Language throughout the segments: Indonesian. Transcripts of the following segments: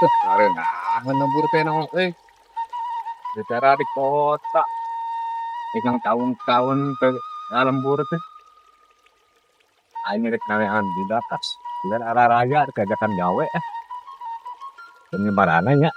Karenangan lembur teh nong bicara di kota. Ilang tahun-tahun ke lembur teh. Aing rek nawean di atas. Dan arah raya kejakan gawe penyebarannya nya.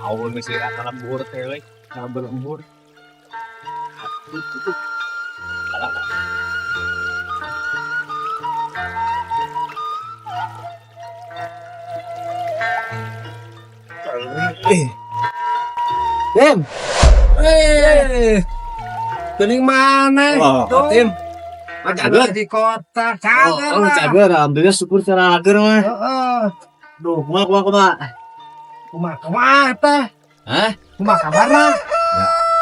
Awal mesti rata lembur teh we. Lembur. Tim. Kening mana? Oh, Tim. Cager di kota. Cager. Cager. Alhamdulillah syukur cara ager mah. Heeh. Duh, kumaha. Kumaha teh? Hah? Kumaha kabarna?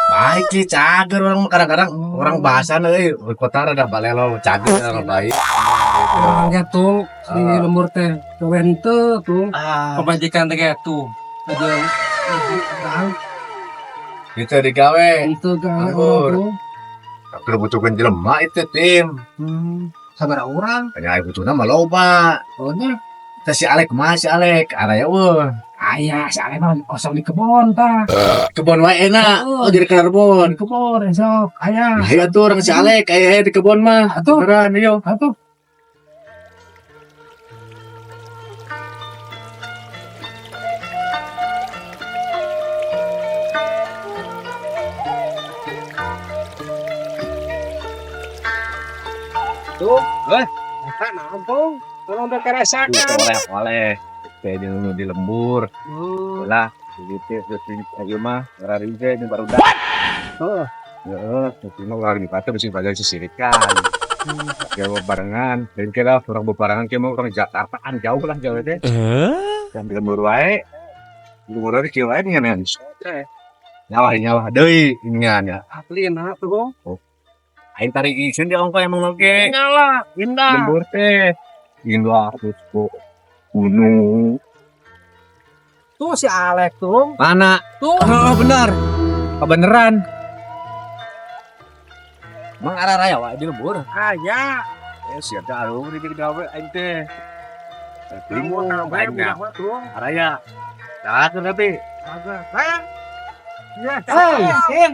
Baik ki cager orang kadang-kadang orang bahasan euy kota rada balelo cager orang baik. Orangnya tuh si lembur teh gawean teu tuh. Kebajikan teh tuh. Aja Itu digawe. itu gawe Lembur. orang tuh. Tapi butuhkan jelema itu Tim. Sabaraha urang? Aya butuhna mah loba. Ohnya Teh si Alek mah si Alek araya eueuh. aya sare mah kosong di kebon tah. Kebon wae enak. Oh. Oh jadi karbon. Di kebon esok aya. Nah, iya tuh orang si Alek aya di kebon mah. Atuh. Beneran yo. Atuh. Tuh, eta nampung. Tolong Itu bekeresakan. oleh kayak di lembur. Lah, gitu ayo mah rarige di baru dah. Oh. Heeh, tapi mah orang di Pate mesti pada sisirikan. Kayak barengan, dan kira orang bebarengan kayak mau orang Jakartaan jauh lah jauh teh. Dan di lembur wae. Lembur wae kieu wae nya nya. Nyawa deui nya. Aplina tuh. Aing tarik isin di ongko emang oge. Nyala, indah. Lembur teh. Indah terus kok gunung. Tuh si Alek tuh. Mana? Tuh. Oh benar. Kebeneran. Emang arah raya wae di lembur. Aya. Siap dah lu di gawe aing teh. Bingung aing nya. tuh. Araya. Dah tuh tapi. Kagak. Saya. Ya, Hey, Tim.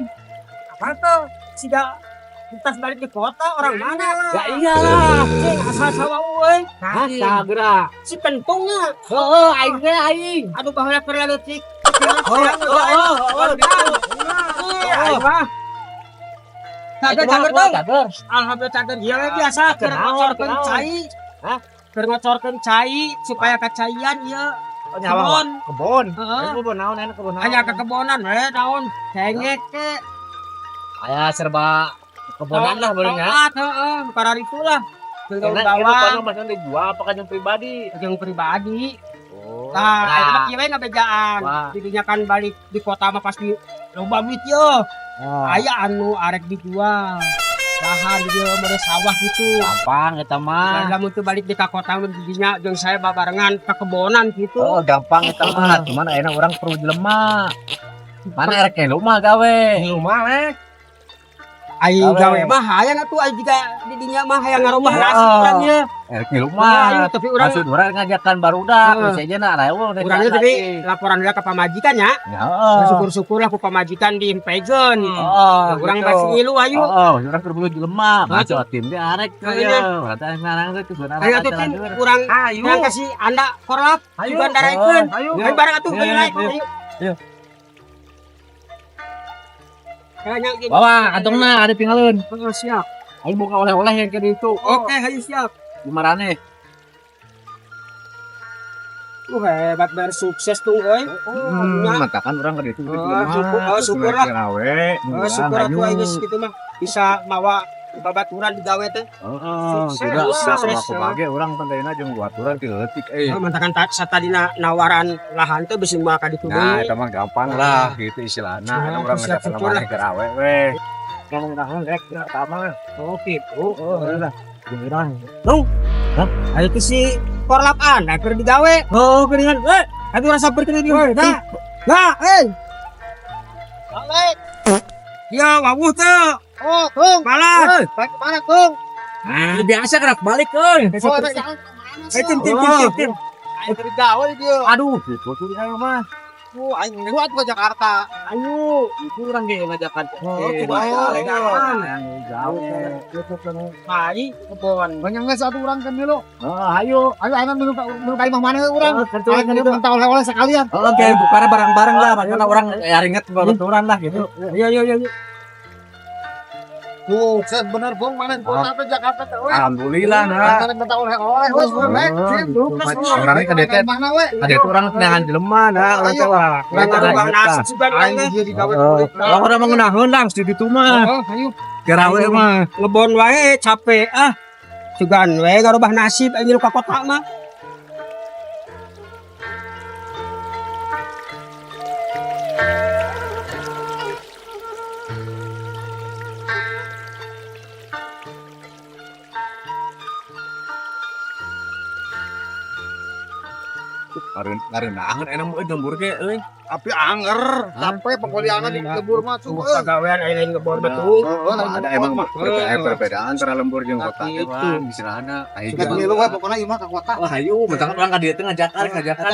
apa tuh? Sida kita balik di kota orang mana? Ya iyalah. Cing asal sawa euy. Hah, cagra. Si pentungnya. Heeh, aing ge aing. Aduh bahaya keur leutik. Aing mah. Cager tuh. Cager. Alhamdulillah cager ieu biasa keur ngocorkeun cai. Hah? Keur ngocorkeun cai supaya kacaian ieu. Kebon. Kebon. Heeh. Kebon naon enak kebon. Aya kekebonan we naon? Cengek ke. Aya serba kebonan lah benernya. Heeh, para itu lah. Tinggal Enak itu bawang, pano masih dijual apa kan yang pribadi. yang pribadi. Oh. Nah, itu mah kieu we ngabejaan. Wah. Didinya kan balik di kota mah pasti loba duit yo. Aya anu arek dijual. Lahan di dieu mere sawah gitu. gampang eta mah. Lamun teu balik di ka kota mah didinya jeung saya babarengan ka kebonan gitu. Oh, gampang eta mah. Cuman ayeuna urang perlu jelema. Mana erek lu mah gawe. Rumah lek. Aing Gawe. gawe mah hayang atuh aing juga didinya mah hayang ngarumah Ya. nasi urang ieu. Erek lu Ayo mah. tapi urang Maksud urang ngajakan barudak, Heeh. bisa aja na rewel. urangnya tadi laporan dia ke pamajikan ya. Heeh. Syukur-syukur lah ku pamajikan diimpegeun. Heeh. Urang gitu. masih ngilu ayo. Heeh, urang perlu jelema. Hah? Maco tim dia arek Iya. ya. Rata ngarang teh sebenarnya. Ayo tuh Tin, urang urang kasih anda korlap Ayo. digandaraikeun. Ayo. Ayo bareng atuh Iya, ayo iya, naik. iya. Ayo. Iya. Kayaknya gini. Bawa kantongna ada pingaleun. Oh, siap. Ayo buka oleh-oleh yang kayak itu. Oke, ayo siap. Dimarane. Hebat bersukses tuh euy. Matakan orang ka ditu Oh, syukur lah. Rawe. Syukur atuh aing geus kitu mah bisa mawa babaturan digawe teh. Tidak Sukses. aku bagi orang tandanya jeung baturan ti leutik Mantakan satadina nawaran lahan teh bisi mah ka ditu Nah, deui. itu mah gampang lah gitu istilahnya. Ada orang siap ngajak syukur mana ke rawe we. Ngomong naon rek sama. Oh gitu. Udah. Giliran. Ayo ke si korlapan, nah keur digawe. Oh, geuningan. Atuh rasa berkenan dieu. Nah, Balik. Ya, wawuh teh. Oh, tung. Malas. Balik mana, tung? Biasa gerak balik euy. Tim. Ayo keur digawe dieu. Aduh, gitu tuh ayo mah. Aing buat ke Jakarta. Ayo, itu orang ge ngajakan. Hai, kebon. Banyak nggak satu orang kan dulu. Ayo Anak dulu kayak mana orang. Tentu Ayo kita minta oleh-oleh sekalian. Oke, bukannya barang-barang lah, makanya orang inget babaturan lah gitu. Iya. Tuh, saya benar bong mana kota apa Jakarta tuh. Alhamdulillah nah. Minta oleh-oleh. Wes, Orangnya kadete. mana we? Ada itu orang tenangan jelema nah orang Jawa. Bang nasi juga Aing nang dia digawe Kalau orang mengenaheun lang di ditu mah. ayo. Garawe mah. ngebon wae capek Sugan we ngarubah nasib aing ka kota mah. Ngarenaheun enak mah lembur ge euy. Tapi anger, sampai pengkoliangan di lebur mah tuh. Pagawean aing ngebon betul. Ada emang perbedaan antara lembur jeung kota teh bang istilahna. Sudah pemilu we pokoknya ieu mah ka kota. Wah, ayo, mentang orang ka dieu teh ngajakan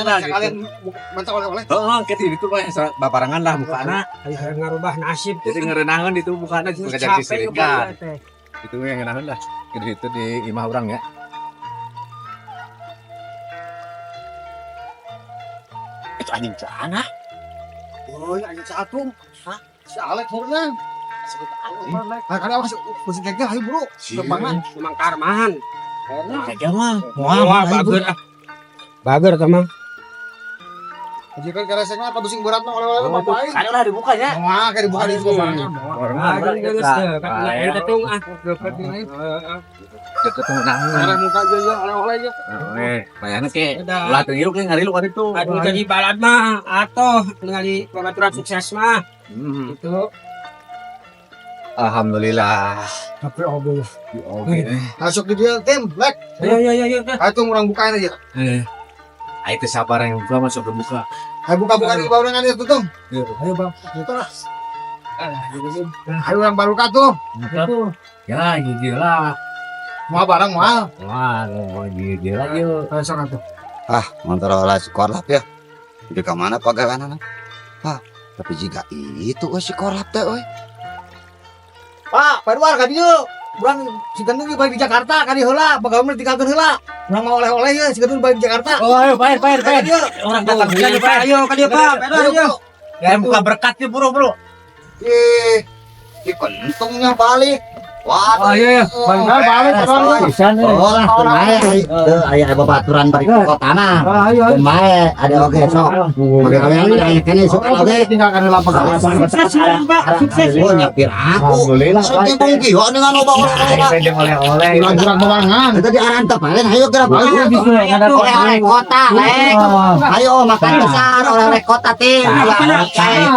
lah Sekalian gitu. minta oleh-oleh. Heeh, kita itu mah baparangan lah bukana. Aing ngarubah nasib. Jadi ngeureunahkeun itu bukana Capek ngajak si Sirika. ngebon teh. Itu yang ngeunaheun lah. Itu di imah urang ya. Itu anjing sana. Oh, ayo satu. Hah? Si Alek murna. Ah, kada masih pusing keke ayo bro. Kemana? Mang Karman. Kayaknya mah. Wah, bager teh mah. Jika keresek mah pusing berat mah oleh-oleh bapak aing. Kan udah dibukanya. Wah, kayak dibuka di sekolah. Geus teh, katanya ketung Deket ngeunaheun. Ada muka aja ya oleh-oleh aja. Bayangna ke Udah. ulah teu ngilu ke ngarilu kan itu. Aduh jadi balad mah atoh ningali babaturan sukses mah. Itu Alhamdulillah. Tapi obo. Oke. Masuk di dia tim, lek. Iya. Ayo tuh orang bukain aja. Ayo teh sabar yang buka masuk berbuka. Ayo buka-buka di bawah dengan itu tuh. Ayo bang, itu lah. Ayo yang baru tuh. Ya, gila. Mau barang mau. Wah, gila yuk. Ayo sok atuh. Motor olah sekolah ya. Di kemana pagawean tapi jika itu si korlap teh euy. Pak, Pak ka dieu. Urang si Gendul di Jakarta ka di heula, pagawean ditinggalkeun heula. Urang mau oleh-oleh ye si Gendul di Jakarta. Oh, ayo, Pak. Orang datang Ayo, Pak. Ayo, ka dieu, Pak. Ayo. Ya, buka berkat yuk, bro. Di kentungnya balik. Wah, iya. Benar balik orang. aya babaturan bari ke kotana. Ayo. Bae, ada oke sok. Pagawean aya kene sok oke. Tinggalkan heula pagawean. Sukses, Pak. Sukses. Oh nyapir aku. Alhamdulillah, Sok jeung kieu dengan loba oleh-oleh. oleh-oleh. Kurang barangan. Kita diaran teh paling ayo gerak balik. Oleh kota, lek. Ayo makan besar oleh kota teh.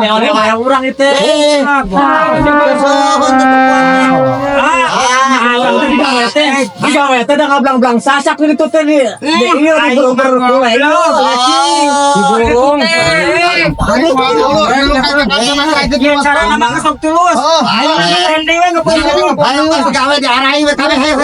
Oleh-oleh orang itu. Gawe teh da ngablang-blang sasak itu teh di ieu di mulai Digulung. Cara nama ngesok terus. Ayo gawe diarahi we kabeh ayo.